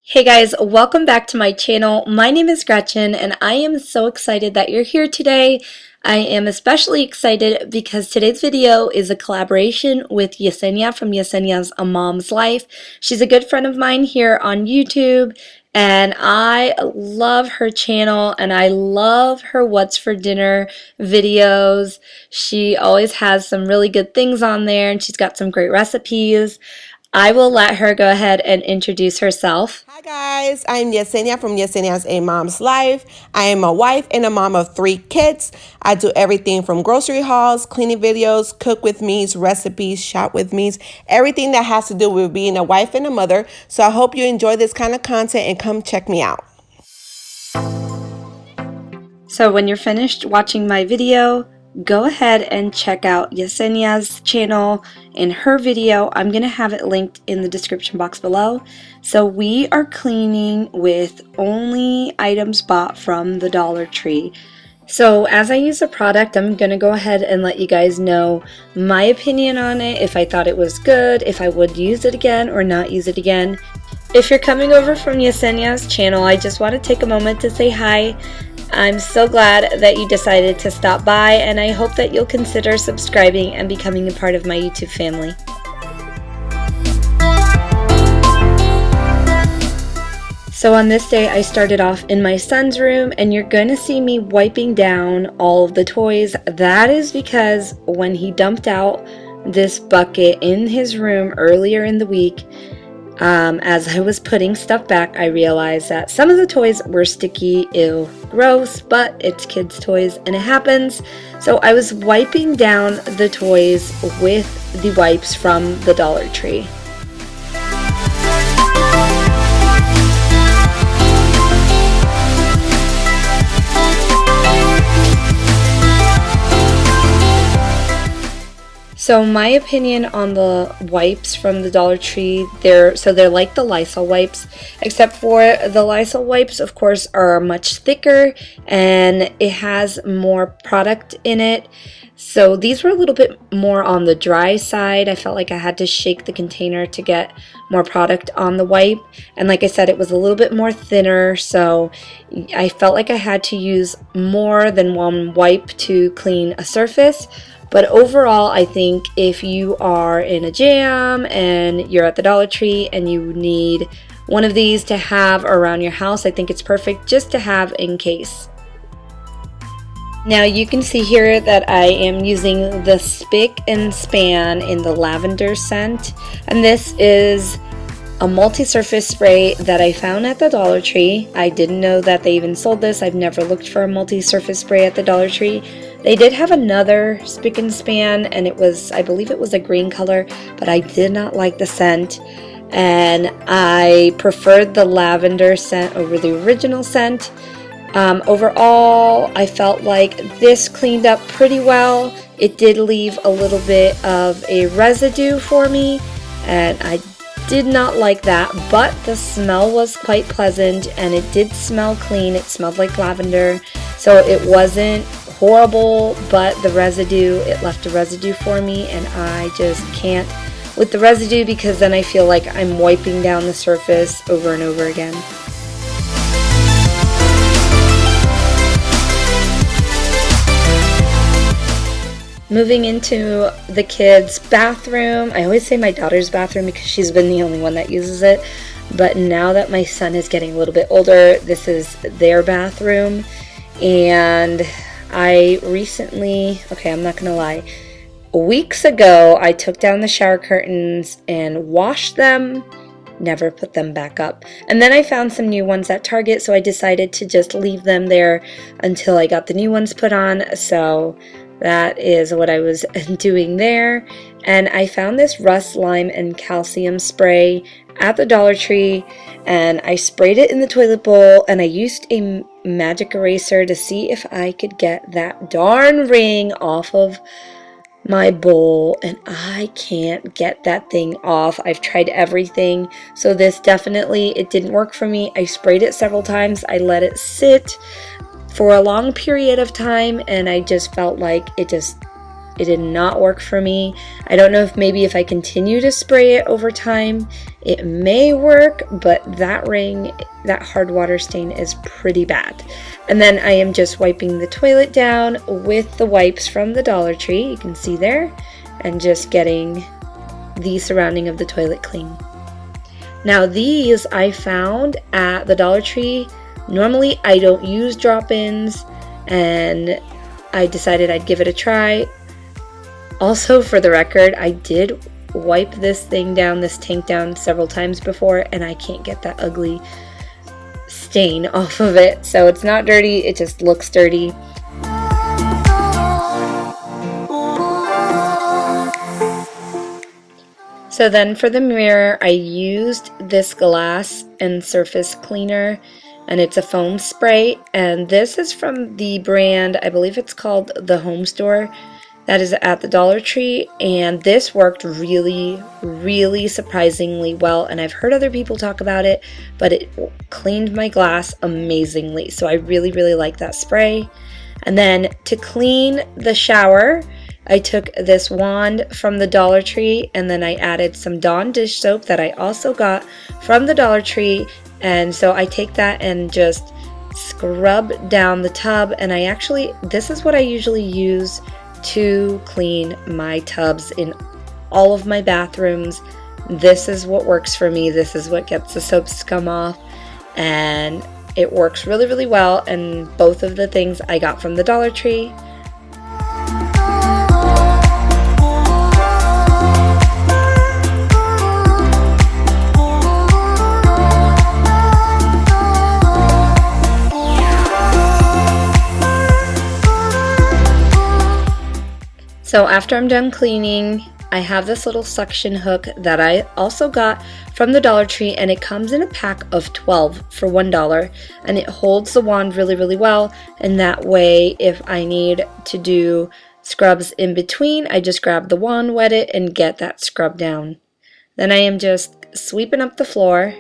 Hey guys, welcome back to my channel. My name is Gretchen and I am so excited that you're here today. I am especially excited because today's video is a collaboration with Yesenia from Yesenia's A Mom's Life. She's a good friend of mine here on YouTube and I love her channel and I love her What's for Dinner videos. She always has some really good things on there and she's got some great recipes. I will let her go ahead and introduce herself. Hi guys, I'm Yesenia from Yesenia's A Mom's Life. I am a wife and a mom of 3 kids. I do everything from grocery hauls, cleaning videos, cook with me's, recipes, shop with me's, everything that has to do with being a wife and a mother. So I hope you enjoy this kind of content and come check me out. So when you're finished watching my video, go ahead and check out Yesenia's channel and her video. I'm going to have it linked in the description box below. So we are cleaning with only items bought from the Dollar Tree. So as I use the product, I'm going to go ahead and let you guys know my opinion on it, if I thought it was good, if I would use it again or not use it again. If you're coming over from Yesenia's channel, I just want to take a moment to say hi. I'm so glad that you decided to stop by, and I hope that you'll consider subscribing and becoming a part of my YouTube family. So on this day, I started off in my son's room, and you're going to see me wiping down all of the toys. That is because when he dumped out this bucket in his room earlier in the week, as I was putting stuff back, I realized that some of the toys were sticky, ew, gross, but it's kids' toys and it happens. So I was wiping down the toys with the wipes from the Dollar Tree. So my opinion on the wipes from the Dollar Tree, they're like the Lysol wipes, except for the Lysol wipes, of course, are much thicker and it has more product in it. So these were a little bit more on the dry side. I felt like I had to shake the container to get more product on the wipe. And like I said, it was a little bit more thinner, so I felt like I had to use more than one wipe to clean a surface. But overall, I think if you are in a jam and you're at the Dollar Tree and you need one of these to have around your house, I think it's perfect just to have in case. Now you can see here that I am using the Spick and Span in the lavender scent, and this is a multi-surface spray that I found at the Dollar Tree. I didn't know that they even sold this. I've never looked for a multi-surface spray at the Dollar Tree. They did have another Spick and Span, and it was, I believe it was a green color, but I did not like the scent, and I preferred the lavender scent over the original scent. Overall, I felt like this cleaned up pretty well. It did leave a little bit of a residue for me, and I did not like that, but the smell was quite pleasant and it did smell clean. It smelled like lavender, so it wasn't horrible, but the residue, it left a residue for me, and I just can't with the residue because then I feel like I'm wiping down the surface over and over again. Moving into the kids' bathroom. I always say my daughter's bathroom because she's been the only one that uses it. But now that my son is getting a little bit older, this is their bathroom. And I recently, okay, I'm not gonna lie, weeks ago I took down the shower curtains and washed them, never put them back up. And then I found some new ones at Target, so I decided to just leave them there until I got the new ones put on. So that is what I was doing there. And I found this Rust Lime and Calcium spray at the Dollar Tree, and I sprayed it in the toilet bowl, and I used a magic eraser to see if I could get that darn ring off of my bowl, and I can't get that thing off. I've tried everything, so this definitely, it didn't work for me. I sprayed it several times. I let it sit for a long period of time, and I just felt like it just It did not work for me. I don't know if maybe if I continue to spray it over time, it may work, but that ring, that hard water stain is pretty bad. And then I am just wiping the toilet down with the wipes from the Dollar Tree, you can see there, and just getting the surrounding of the toilet clean. Now these I found at the Dollar Tree. Normally I don't use drop-ins, and I decided I'd give it a try. Also, for the record, I did wipe this thing down, this tank down several times before, and I can't get that ugly stain off of it. So it's not dirty, it just looks dirty. So then for the mirror, I used this glass and surface cleaner, and it's a foam spray, and this is from the brand, I believe it's called the Home Store, that is at the Dollar Tree, and this worked really, really surprisingly well, and I've heard other people talk about it, but it cleaned my glass amazingly, so I really, really like that spray. And then to clean the shower, I took this wand from the Dollar Tree, and then I added some Dawn dish soap that I also got from the Dollar Tree, and so I take that and just scrub down the tub, and this is what I usually use to clean my tubs in all of my bathrooms. This is what works for me. This is what gets the soap scum off, and it works really, really well, and both of the things I got from the Dollar Tree. So after I'm done cleaning, I have this little suction hook that I also got from the Dollar Tree, and it comes in a pack of 12 for $1, and it holds the wand really, really well, and that way if I need to do scrubs in between, I just grab the wand, wet it, and get that scrub down. Then I am just sweeping up the floor.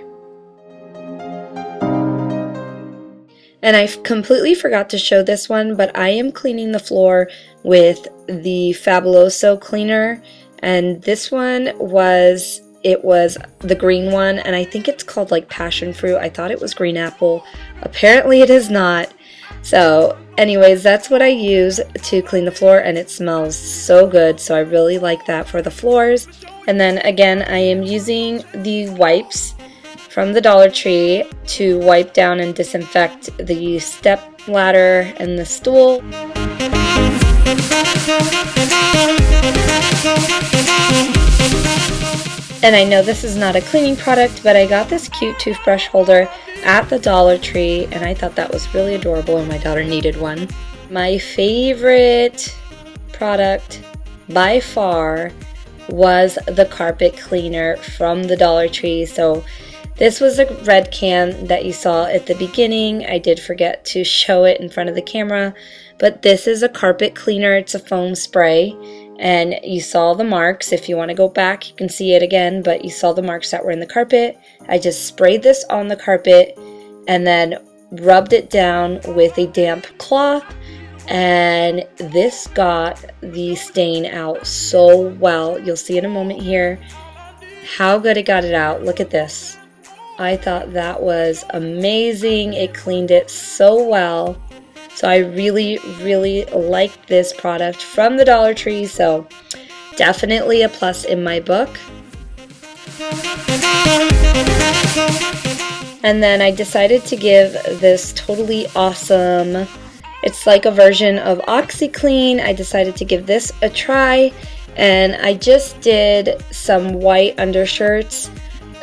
And I completely forgot to show this one, but I am cleaning the floor with the Fabuloso cleaner, and this one was the green one, and I think it's called like passion fruit. I thought it was green apple. Apparently it is not. So anyways, that's what I use to clean the floor, and it smells so good, so I really like that for the floors. And then again, I am using the wipes from the Dollar Tree to wipe down and disinfect the step ladder and the stool. And I know this is not a cleaning product, but I got this cute toothbrush holder at the Dollar Tree, and I thought that was really adorable, and my daughter needed one. My favorite product by far was the carpet cleaner from the Dollar Tree. So this was a red can that you saw at the beginning. I did forget to show it in front of the camera, but this is a carpet cleaner. It's a foam spray, and you saw the marks. If you want to go back, you can see it again, but you saw the marks that were in the carpet. I just sprayed this on the carpet and then rubbed it down with a damp cloth, and this got the stain out so well. You'll see in a moment here how good it got it out. Look at this. I thought that was amazing. It cleaned it so well. So I really, really liked this product from the Dollar Tree. So definitely a plus in my book. And then I decided to give this totally awesome, it's like a version of OxyClean. I decided to give this a try, and I just did some white undershirts.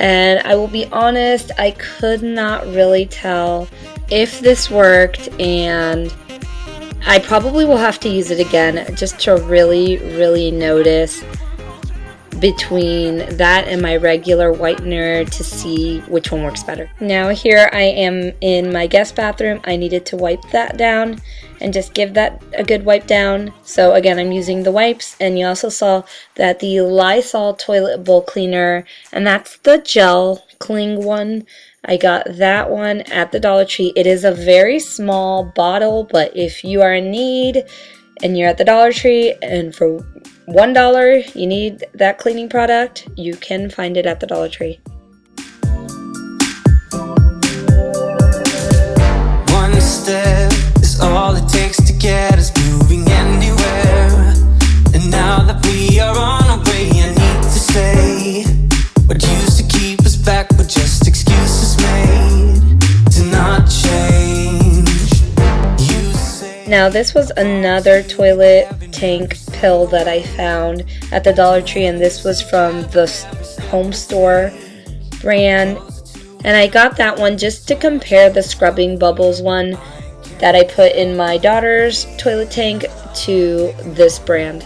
And I will be honest, I could not really tell if this worked, and I probably will have to use it again just to really, really notice between that and my regular whitener to see which one works better. Now here I am in my guest bathroom. I needed to wipe that down and just give that a good wipe down. So again, I'm using the wipes, and you also saw that the Lysol toilet bowl cleaner, and that's the gel cling one. I got that one at the Dollar Tree. It is a very small bottle, but if you are in need, and you're at the Dollar Tree, and for $1 you need that cleaning product, you can find it at the Dollar Tree. One step is all it takes to get us moving anywhere. And now that we are on our way, I need to say, what used to keep us back were just excuses made to not change. You say. Now this was another toilet tank pill that I found at the Dollar Tree, and this was from the Home Store brand. And I got that one just to compare the Scrubbing Bubbles one that I put in my daughter's toilet tank to this brand.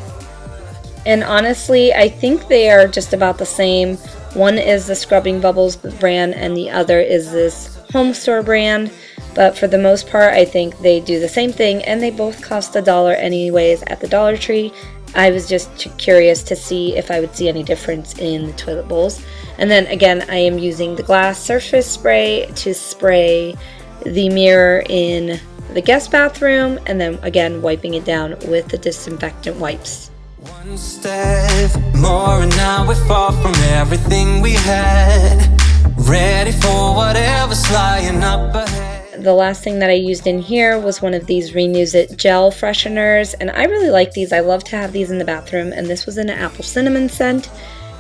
And honestly, I think they are just about the same. One is the Scrubbing Bubbles brand and the other is this Home Store brand. But for the most part, I think they do the same thing, and they both cost $1 anyways at the Dollar Tree. I was just curious to see if I would see any difference in the toilet bowls. And then again, I am using the glass surface spray to spray the mirror in the guest bathroom, and then again wiping it down with the disinfectant wipes. One step more and now we're far from everything we had, ready for whatever's lying up ahead. The last thing that I used in here was one of these Renews It gel fresheners, and I really like these. I love to have these in the bathroom, and this was an apple cinnamon scent.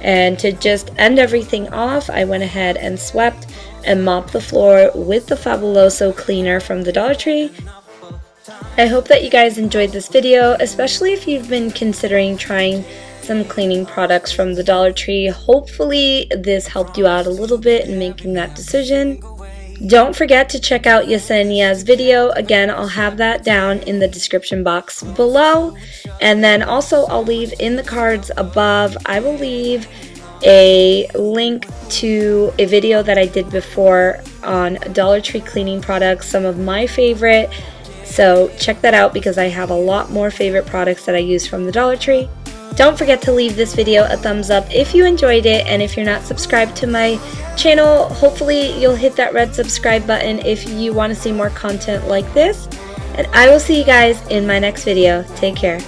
And to just end everything off, I went ahead and swept and mopped the floor with the Fabuloso cleaner from the Dollar Tree. I hope that you guys enjoyed this video, especially if you've been considering trying some cleaning products from the Dollar Tree. Hopefully this helped you out a little bit in making that decision. Don't forget to check out Yesenia's video. Again, I'll have that down in the description box below. And then also I'll leave in the cards above, I will leave a link to a video that I did before on Dollar Tree cleaning products, some of my favorite. So check that out because I have a lot more favorite products that I use from the Dollar Tree. Don't forget to leave this video a thumbs up if you enjoyed it, and if you're not subscribed to my channel, hopefully you'll hit that red subscribe button if you want to see more content like this. And I will see you guys in my next video. Take care.